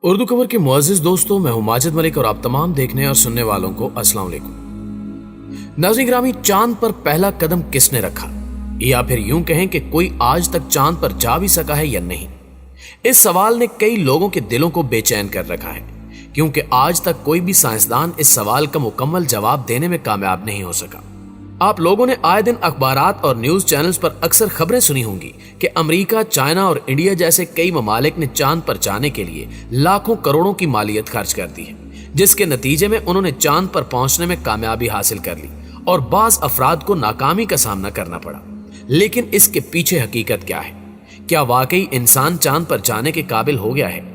उर्दू खबर के मुअज़्ज़िज़ दोस्तों, मैं हूं माजिद मलिक और आप तमाम देखने और सुनने वालों को अस्सलाम वालेकुम। नाज़रीन गिरामी, चांद पर पहला कदम किसने रखा, या फिर यूं कहें कि कोई आज तक चांद पर जा भी सका है या नहीं? इस सवाल ने कई लोगों के दिलों को बेचैन कर रखा है, क्योंकि आज तक कोई भी साइंसदान इस सवाल का मुकम्मल जवाब देने में कामयाब नहीं हो सका। आप लोगों ने आए दिन अखबारात और न्यूज चैनल्स पर अक्सर खबरें सुनी होंगी कि अमेरिका, चाइना और इंडिया जैसे कई ममालिक ने चांद पर जाने के लिए लाखों करोड़ों की मालियत खर्च कर दी है, जिसके नतीजे में उन्होंने चांद पर पहुंचने में कामयाबी हासिल कर ली और बाज़ अफराद को नाकामी का सामना करना पड़ा। लेकिन इसके पीछे हकीकत क्या है? क्या वाकई इंसान चांद पर जाने के काबिल हो गया है?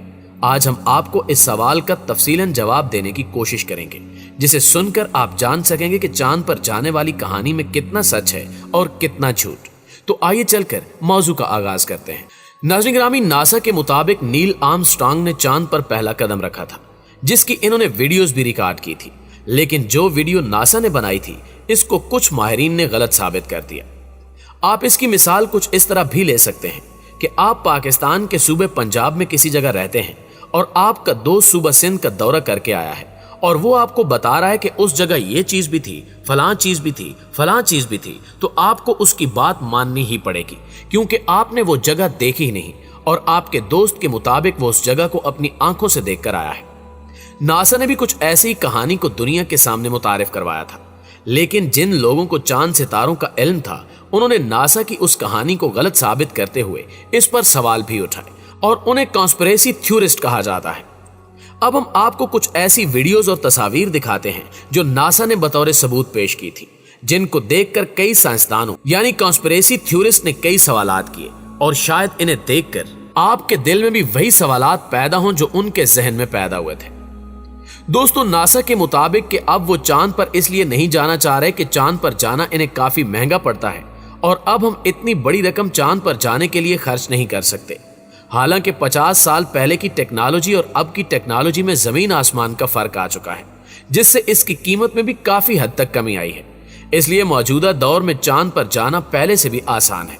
आज हम आपको इस सवाल का तफसीलन जवाब देने की कोशिश करेंगे, जिसे सुनकर आप जान सकेंगे कि चांद पर जाने वाली कहानी में कितना सच है और कितना झूठ। तो आइए चलकर मौजू का आगाज करते हैं। नाज़रीन गिरामी, नासा के मुताबिक नील आर्मस्ट्रांग ने चांद पर पहला कदम रखा था, जिसकी इन्होंने वीडियोस भी रिकॉर्ड की थी। लेकिन जो वीडियो नासा ने बनाई थी, इसको कुछ माहिरीन ने गलत साबित कर दिया। आप इसकी मिसाल कुछ इस तरह भी ले सकते हैं कि आप पाकिस्तान के सूबे पंजाब में किसी जगह रहते हैं और आपका दोस्त सूबा सिंध का दौरा करके आया है और वो आपको बता रहा है कि उस जगह ये चीज भी थी, फलां चीज भी थी, फलां चीज भी थी, तो आपको उसकी बात माननी ही पड़ेगी, क्योंकि आपने वो जगह देखी ही नहीं और आपके दोस्त के मुताबिक वो उस जगह को अपनी आंखों से देखकर आया है। नासा ने भी कुछ ऐसी ही कहानी को दुनिया के सामने मुतारिफ करवाया था, लेकिन जिन लोगों को चांद सितारों का इल्म था, उन्होंने नासा की उस कहानी को गलत साबित करते हुए इस पर सवाल भी उठाए और उन्हें कॉन्स्पिरेसी थ्योरिस्ट कहा जाता है। अब हम आपको कुछ ऐसी वीडियोस और तस्वीर दिखाते हैं जो नासा ने बतौर सबूत पेश की थी, जिनको देखकर कई साइंसदानों यानी कॉन्स्पिरेसी थ्योरिस्ट ने कई सवालात किए और शायद इन्हें देखकर आपके दिल में भी वही सवालात पैदा हों जो उनके जहन में पैदा हुए थे। दोस्तों, नासा के मुताबिक कि अब वो चांद पर इसलिए नहीं जाना चाह रहे कि चांद पर जाना इन्हें काफी महंगा पड़ता है और अब हम इतनी बड़ी रकम चांद पर जाने के लिए खर्च नहीं कर सकते। हालांकि 50 साल पहले की टेक्नोलॉजी और अब की टेक्नोलॉजी में जमीन आसमान का फर्क आ चुका है, जिससे इसकी कीमत में भी काफी हद तक कमी आई है। इसलिए मौजूदा दौर में चांद पर जाना पहले से भी आसान है,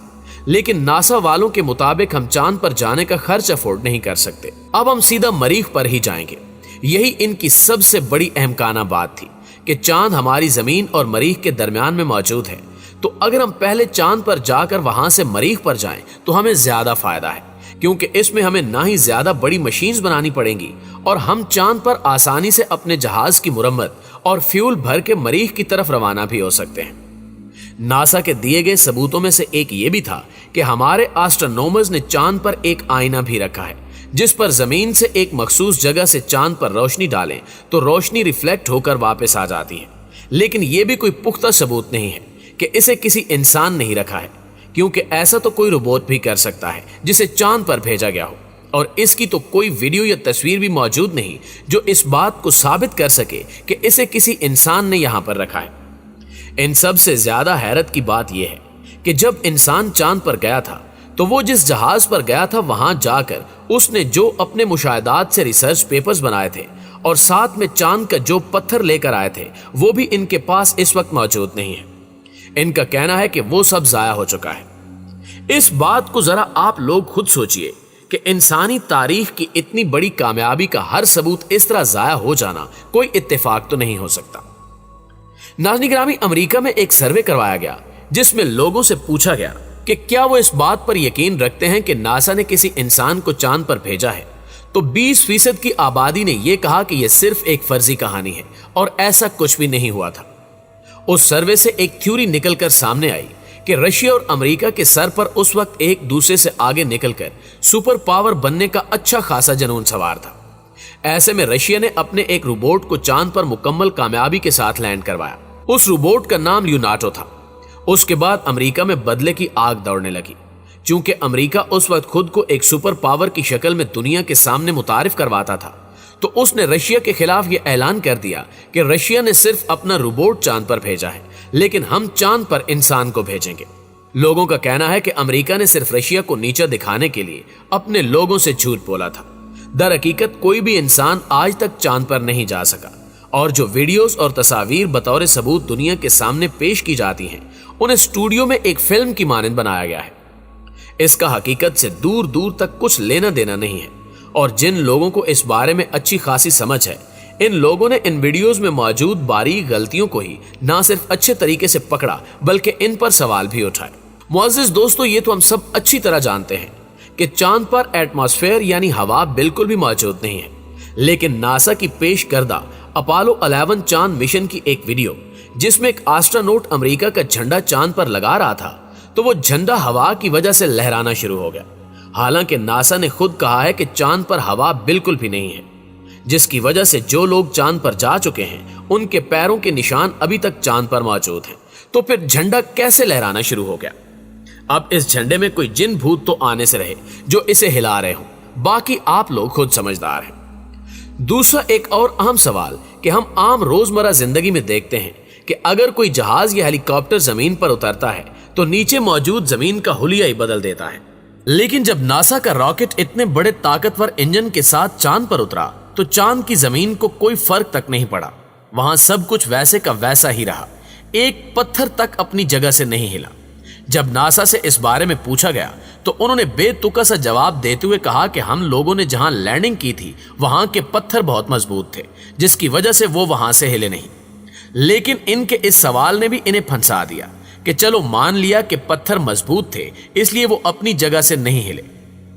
लेकिन नासा वालों के मुताबिक हम चांद पर जाने का खर्च अफोर्ड नहीं कर सकते। अब हम सीधा मरीख पर ही जाएंगे। यही इनकी सबसे बड़ी अहमकाना बात थी कि चांद हमारी जमीन और मरीख के दरमियान में मौजूद है, तो अगर हम पहले चांद पर जाकर वहां से मरीख पर जाएं तो हमें ज्यादा फायदा है, क्योंकि इसमें हमें ना ही ज्यादा बड़ी मशीन्स बनानी पड़ेंगी और हम चांद पर आसानी से अपने जहाज की मुरम्मत और फ्यूल भर के मरीख की तरफ रवाना भी हो सकते हैं। नासा के दिए गए सबूतों में से एक ये भी था कि हमारे एस्ट्रोनॉमर्स ने चांद पर एक आईना भी रखा है, जिस पर जमीन से एक मखसूस जगह से चांद पर रोशनी डालें तो रोशनी रिफ्लेक्ट होकर वापस आ जाती है। लेकिन यह भी कोई पुख्ता सबूत नहीं है कि इसे किसी इंसान ने ही रखा है, क्योंकि ऐसा तो कोई रोबोट भी कर सकता है जिसे चांद पर भेजा गया हो, और इसकी तो कोई वीडियो या तस्वीर भी मौजूद नहीं जो इस बात को साबित कर सके कि इसे किसी इंसान ने यहां पर रखा है। इन सब से ज्यादा हैरत की बात यह है कि जब इंसान चांद पर गया था तो वो जिस जहाज पर गया था वहां जाकर उसने जो अपने मुशाहिदात से रिसर्च पेपर्स बनाए थे और साथ में चांद का जो पत्थर लेकर आए थे, वो भी इनके पास इस वक्त मौजूद नहीं है। इनका कहना है कि वो सब जाया हो चुका है। इस बात को जरा आप लोग खुद सोचिए कि इंसानी तारीख की इतनी बड़ी कामयाबी का हर सबूत इस तरह जाया हो जाना कोई इत्तेफाक तो नहीं हो सकता। नाज़रीन गिरामी, अमेरिका में एक सर्वे करवाया गया जिसमें लोगों से पूछा गया कि क्या वो इस बात पर यकीन रखते हैं कि नासा ने किसी इंसान को चांद पर भेजा है, तो 20% की आबादी ने यह कहा कि यह सिर्फ एक फर्जी कहानी है और ऐसा कुछ भी नहीं हुआ था। उस सर्वे से एक थ्योरी निकलकर सामने आई कि रशिया और अमेरिका के सर पर उस वक्त एक दूसरे से आगे निकलकर सुपर पावर बनने का अच्छा खासा जुनून सवार था। ऐसे में रशिया ने अपने एक रोबोट को चांद पर मुकम्मल कामयाबी के साथ लैंड करवाया। उस रोबोट का नाम ल्यूनाटो था। उसके बाद अमेरिका में बदले की आग दौड़ने लगी। चूंकि अमेरिका उस वक्त खुद को एक सुपर पावर की शक्ल में दुनिया के सामने मुतारिफ करवाता था, तो उसने रशिया के खिलाफ यह ऐलान कर दिया कि रशिया ने सिर्फ अपना रोबोट चांद पर भेजा है, लेकिन हम चांद पर इंसान को भेजेंगे। लोगों का कहना है कि अमेरिका ने सिर्फ रशिया को नीचा दिखाने के लिए अपने लोगों से झूठ बोला था। दर हकीकत कोई भी इंसान आज तक चांद पर नहीं जा सका, और जो वीडियोस और तस्वीर बतौर सबूत दुनिया के सामने पेश की जाती हैं, उन्हें स्टूडियो में एक फिल्म की मानंद बनाया गया है। इसका हकीकत से दूर दूर तक कुछ लेना देना नहीं है। और जिन लोगों को इस बारे में अच्छी खासी समझ है, इन लोगों ने इन वीडियोस में मौजूद बारीक गलतियों को ही ना सिर्फ अच्छे तरीके से पकड़ा बल्कि इन पर सवाल भी उठाए। मुअज़्ज़िज़ दोस्तों, ये तो हम सब अच्छी तरह जानते हैं कि चांद पर एटमॉस्फेयर यानी हवा बिल्कुल भी मौजूद नहीं है, लेकिन नासा की पेश करदा अपोलो 11 चांद मिशन की एक वीडियो जिसमें एक एस्ट्रोनॉट अमेरिका का झंडा चांद पर लगा रहा था, तो वो झंडा हवा की वजह से लहराना शुरू हो गया। हालांकि नासा ने खुद कहा है कि चांद पर हवा बिल्कुल भी नहीं है, जिसकी वजह से जो लोग चांद पर जा चुके हैं उनके पैरों के निशान अभी तक चांद पर मौजूद हैं। तो फिर झंडा कैसे लहराना शुरू हो गया? अब इस झंडे में कोई जिन भूत तो आने से रहे जो इसे हिला रहे हों, बाकी आप लोग खुद समझदार हैं। दूसरा एक और अहम सवाल कि हम आम रोजमर्रा जिंदगी में देखते हैं कि अगर कोई जहाज या हेलीकॉप्टर जमीन पर उतरता है तो नीचे मौजूद जमीन का हुलिया ही बदल देता है, लेकिन जब नासा का रॉकेट इतने बड़े ताकतवर इंजन के साथ चांद पर उतरा तो चांद की जमीन को कोई फर्क तक नहीं पड़ा। वहां सब कुछ वैसे का वैसा ही रहा, एक पत्थर तक अपनी जगह से नहीं हिला। जब नासा से इस बारे में पूछा गया तो उन्होंने बेतुका सा जवाब देते हुए कहा कि हम लोगों ने जहां लैंडिंग की थी वहां के पत्थर बहुत मजबूत थे, जिसकी वजह से वो वहां से हिले नहीं। लेकिन इनके इस सवाल ने भी इन्हें फंसा दिया कि चलो मान लिया कि पत्थर मजबूत थे इसलिए वो अपनी जगह से नहीं हिले,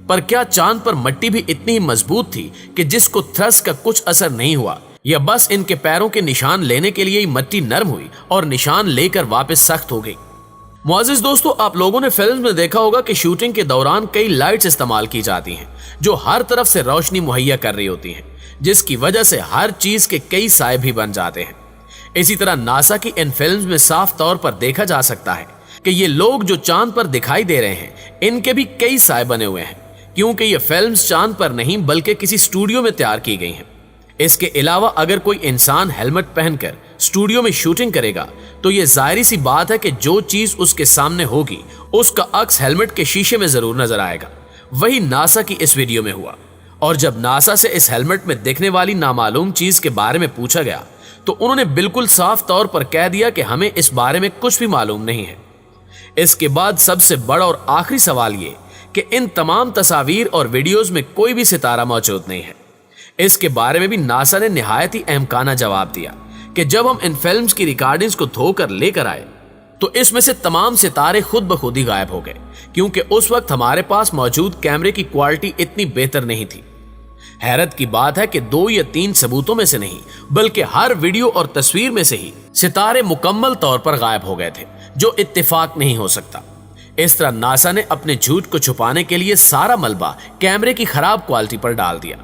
पर क्या चांद पर मिट्टी भी इतनी ही मजबूत थी कि जिसको थ्रस्ट का कुछ असर नहीं हुआ, या बस इनके पैरों के निशान लेने के लिए ही मिट्टी नरम हुई और निशान लेकर वापस सख्त हो गई? मुअज़्ज़िज़ दोस्तों, आप लोगों ने फिल्म में देखा होगा कि शूटिंग के दौरान कई लाइट्स इस्तेमाल की जाती हैं जो हर तरफ से रोशनी मुहैया कर रही होती हैं, जिसकी वजह से हर चीज के कई साए भी बन जाते हैं। इसी तरह नासा की इन फिल्म्स में साफ तौर पर देखा जा सकता है कि ये लोग जो चांद पर दिखाई दे रहे हैं इनके भी कई साए बने हुए हैं, क्योंकि ये फिल्म्स चांद पर नहीं बल्कि किसी स्टूडियो में तैयार की गई हैं। इसके अलावा अगर कोई इंसान हेलमेट पहनकर स्टूडियो में शूटिंग करेगा तो ये जाहिर सी बात है कि जो चीज उसके सामने होगी उसका अक्स हेलमेट के शीशे में जरूर नजर आएगा। वही नासा की इस वीडियो में हुआ, और जब नासा से इस हेलमेट में दिखने वाली नामालूम चीज के बारे में पूछा गया तो उन्होंने बिल्कुल साफ तौर पर कह दिया कि हमें इस बारे में कुछ भी मालूम नहीं है। इसके बाद सबसे बड़ा और आखिरी सवाल ये कि इन तमाम तस्वीर और वीडियोस में कोई भी सितारा मौजूद नहीं है। इसके बारे में भी नासा ने निहायत ही अहमकाना जवाब दिया कि जब हम इन फिल्म्स की रिकॉर्डिंग्स को धोकर लेकर आए तो इसमें से तमाम सितारे खुद ब खुद ही गायब हो गए, क्योंकि उस वक्त हमारे पास मौजूद कैमरे की क्वालिटी इतनी बेहतर नहीं थी। हैरत की बात है कि 2 या 3 सबूतों में से नहीं बल्कि हर वीडियो और तस्वीर में से ही सितारे मुकम्मल तौर पर गायब हो गए थे, जो इत्तेफाक नहीं हो सकता। इस तरह नासा ने अपने झूठ को छुपाने के लिए सारा मलबा कैमरे की खराब क्वालिटी पर डाल दिया।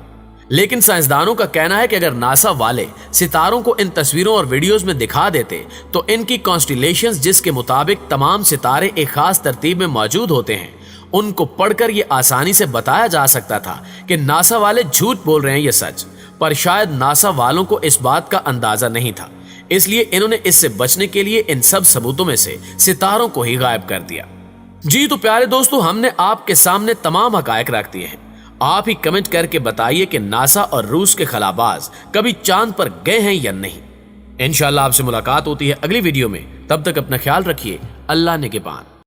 लेकिन साइंसदानों का कहना है कि अगर नासा वाले सितारों को इन तस्वीरों और वीडियोस में दिखा देते तो इनकी कॉन्स्टिलेशंस, जिसके मुताबिक तमाम सितारे एक खास तरतीब में मौजूद होते हैं, उनको पढ़कर यह आसानी से बताया जा सकता था कि नासा वाले झूठ बोल रहे हैं, ये सच। पर शायद नासा वालों को इस बात का अंदाजा नहीं था, इसलिए इन्होंने इससे बचने के लिए इन सब सबूतों में से सितारों को ही गायब कर दिया। जी तो प्यारे दोस्तों, हमने आपके सामने तमाम हकायक रख दिए हैं। आप ही कमेंट करके बताइए कि नासा और रूस के खलाबाज कभी चांद पर गए हैं या नहीं। इंशाल्लाह आपसे मुलाकात होती है अगली वीडियो में। तब तक अपना ख्याल रखिए। अल्लाह निगहबान।